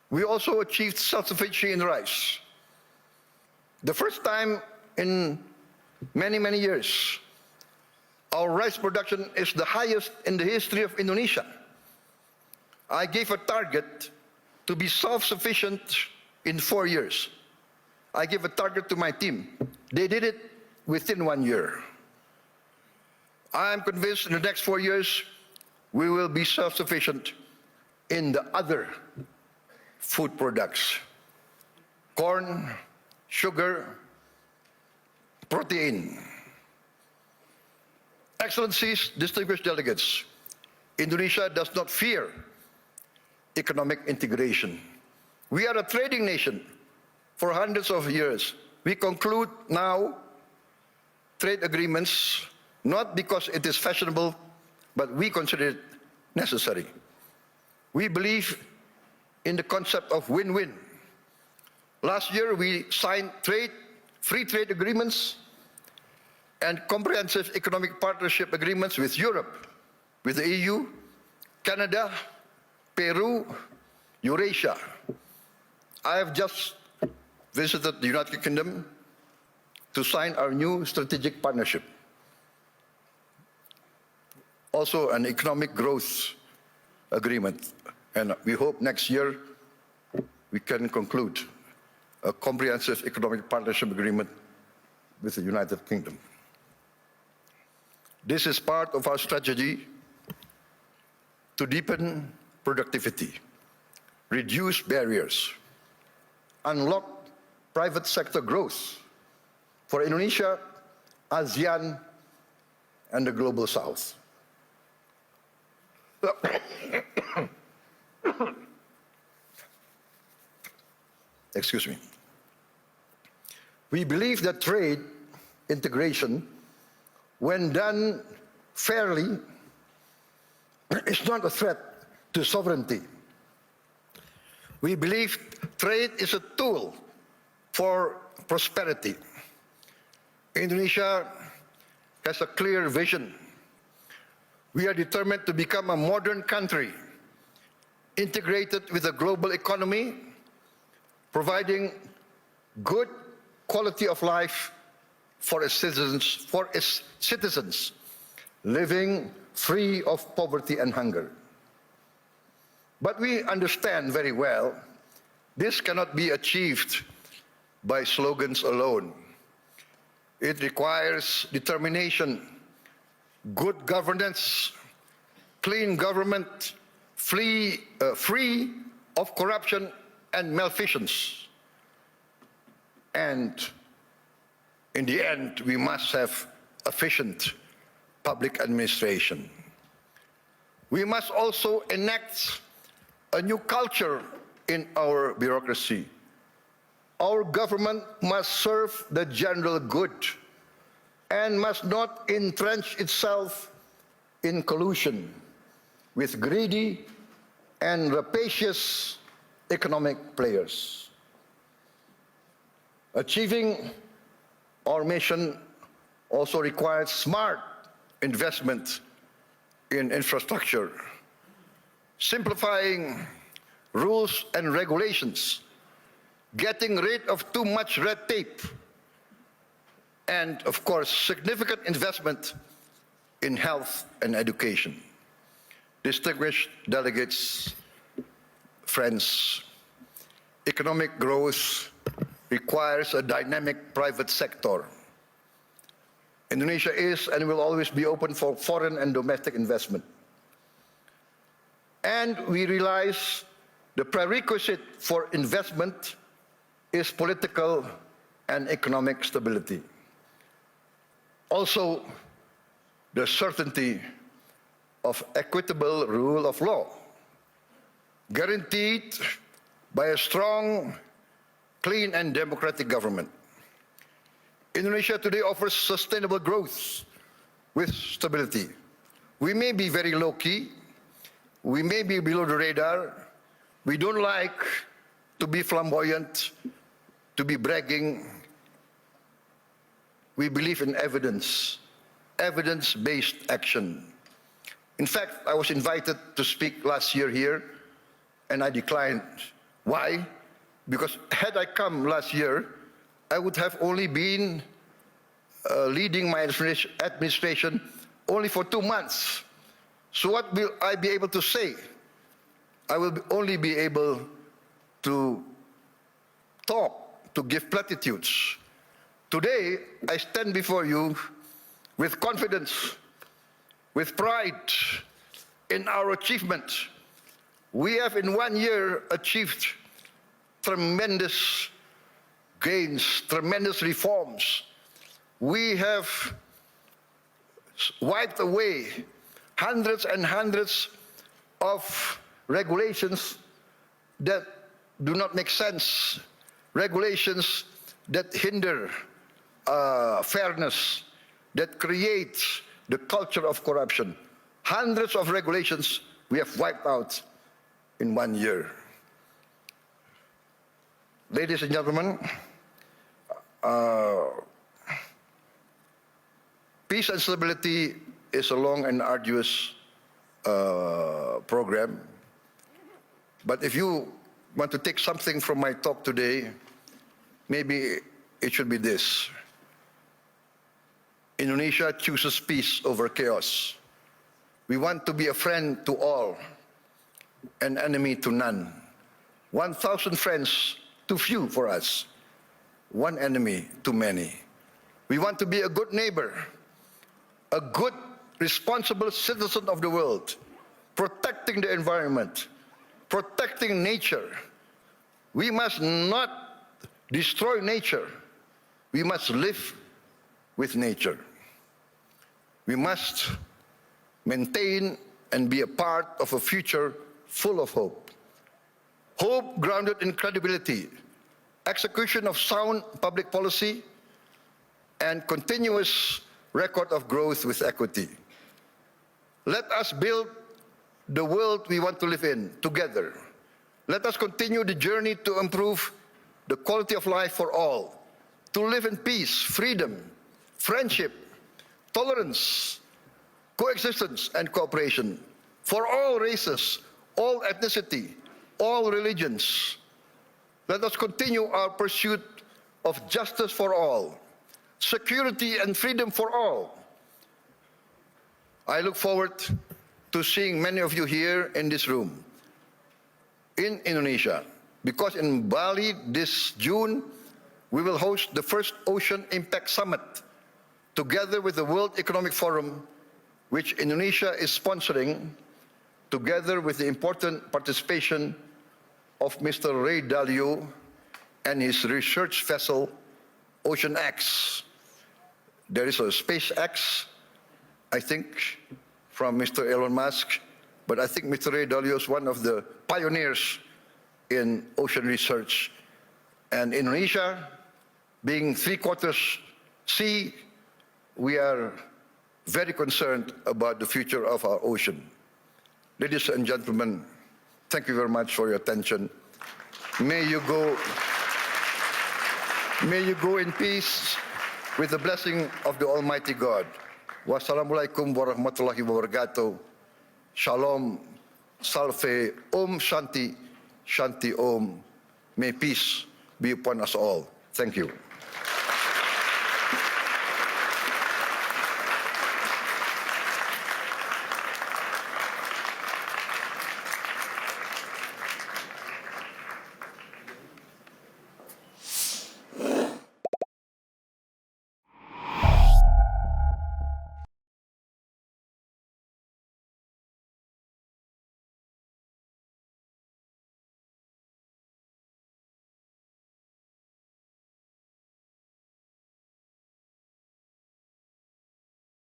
We also achieved self-sufficiency in rice. The first time in many, many years, our rice production is the highest in the history of Indonesia. I gave a target to be self-sufficient in 4 years. I gave a target to my team. They did it within 1 year. I am convinced in the next 4 years, we will be self-sufficient in the other food products: corn, sugar, protein. Excellencies, distinguished delegates, Indonesia does not fear economic integration. We are a trading nation for hundreds of years. We conclude now trade agreements not because it is fashionable, but we consider it necessary. We believe in the concept of win-win. Last year, we signed free trade agreements and comprehensive economic partnership agreements with Europe, with the EU, Canada, Peru, Eurasia. I have just visited the United Kingdom to sign our new strategic partnership. Also an economic growth agreement. And we hope next year we can conclude a comprehensive economic partnership agreement with the United Kingdom. This is part of our strategy to deepen productivity, reduce barriers, unlock private sector growth for Indonesia, ASEAN, and the Global South. Excuse me. We believe that trade integration, when done fairly, is not a threat to sovereignty. We believe trade is a tool for prosperity. Indonesia has a clear vision. We are determined to become a modern country, integrated with the global economy, providing good quality of life for its citizens, living free of poverty and hunger. But we understand very well this cannot be achieved by slogans alone. It requires determination, good governance, clean government, free of corruption and malfeasance. And in the end, we must have efficient public administration. We must also enact a new culture in our bureaucracy. Our government must serve the general good and must not entrench itself in collusion with greedy and rapacious economic players. Achieving our mission also requires smart investment in infrastructure, simplifying rules and regulations, getting rid of too much red tape, and of course, significant investment in health and education. Distinguished delegates, friends, economic growth requires a dynamic private sector. Indonesia is and will always be open for foreign and domestic investment. And we realize the prerequisite for investment is political and economic stability. Also, the certainty of equitable rule of law, guaranteed by a strong, clean and democratic government. Indonesia today offers sustainable growth with stability. We may be very low-key, we may be below the radar, we don't like to be flamboyant, to be bragging. We believe in evidence, evidence-based action. In fact, I was invited to speak last year here, and I declined Why? Because had I come last year, I would have only been leading my administration only for 2 months. So what will I be able to say? I will only be able to talk, to give platitudes. Today, I stand before you with confidence, with pride in our achievement. We have in 1 year achieved tremendous gains, tremendous reforms. We have wiped away hundreds and hundreds of regulations that do not make sense, regulations that hinder fairness, that create the culture of corruption. Hundreds of regulations we have wiped out in 1 year. Ladies and gentlemen, peace and stability is a long and arduous program. But if you want to take something from my talk today, maybe it should be this. Indonesia chooses peace over chaos. We want to be a friend to all, an enemy to none. 1,000 friends too few for us, one enemy too many. We want to be a good neighbor, a good, responsible citizen of the world, protecting the environment, protecting nature. We must not destroy nature. We must live with nature. We must maintain and be a part of a future full of hope. Hope grounded in credibility, execution of sound public policy, and continuous record of growth with equity. Let us build the world we want to live in together. Let us continue the journey to improve the quality of life for all, to live in peace, freedom, friendship, tolerance, coexistence, and cooperation for all races, all ethnicity, all religions. Let us continue our pursuit of justice for all, security and freedom for all. I look forward to seeing many of you here in this room, in Indonesia, because in Bali this June, we will host the first Ocean Impact Summit, together with the World Economic Forum, which Indonesia is sponsoring, together with the important participation of Mr. Ray Dalio and his research vessel, Ocean X. There is a SpaceX, I think, from Mr. Elon Musk, but I think Mr. Ray Dalio is one of the pioneers in ocean research. And Indonesia, being 3/4 sea, we are very concerned about the future of our ocean. Ladies and gentlemen, thank you very much for your attention. May you go in peace with the blessing of the Almighty God. Wassalamualaikum warahmatullahi wabarakatuh. Shalom, salve, Om Shanti, Shanti Om. May peace be upon us all. Thank you.